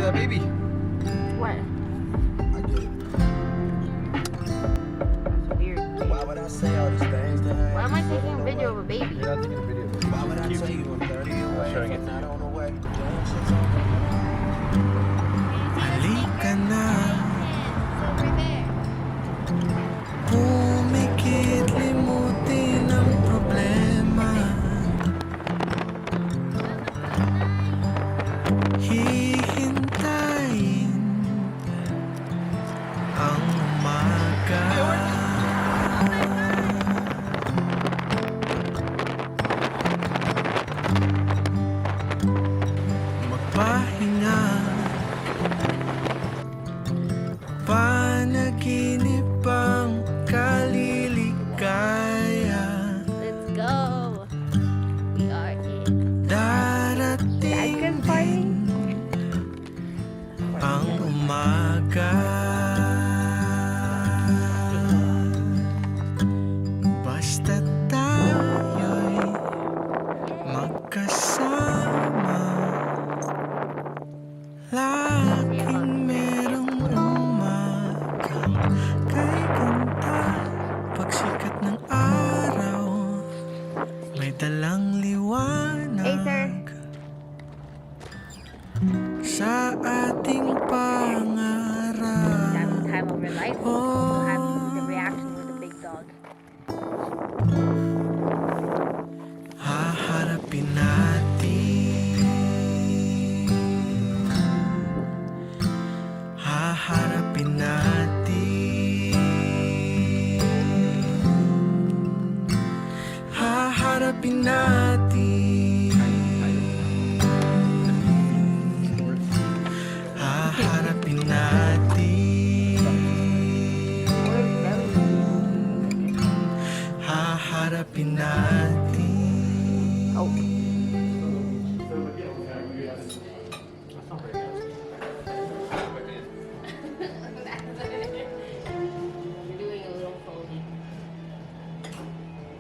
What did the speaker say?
that baby. What? I get it. That's weird. Why would I say all these things that I Why am I taking a video of a baby? You're not taking a video. Why would I tell you I'm 30 away? Showing it I'm to not you. on the way. Shit's on the Halika na, Over there. pumikit, limutin ang problema. Hihintayin ang umaga. Magpahinga, panaginip ang kaliligaya. Let's go. We are in. Darating din ang umaga. Basta tayo'y magkasama, laging merong umagang kay ganda. Pagsikat ng araw, may dalang Hey, sir. liwanag sa ating pangarap. That's the time of your life. We'll have to see the reaction with the big dog. Haharapin natin, haharapin natin, haharapin natin, haharapin natin, haharapin natin. Oh.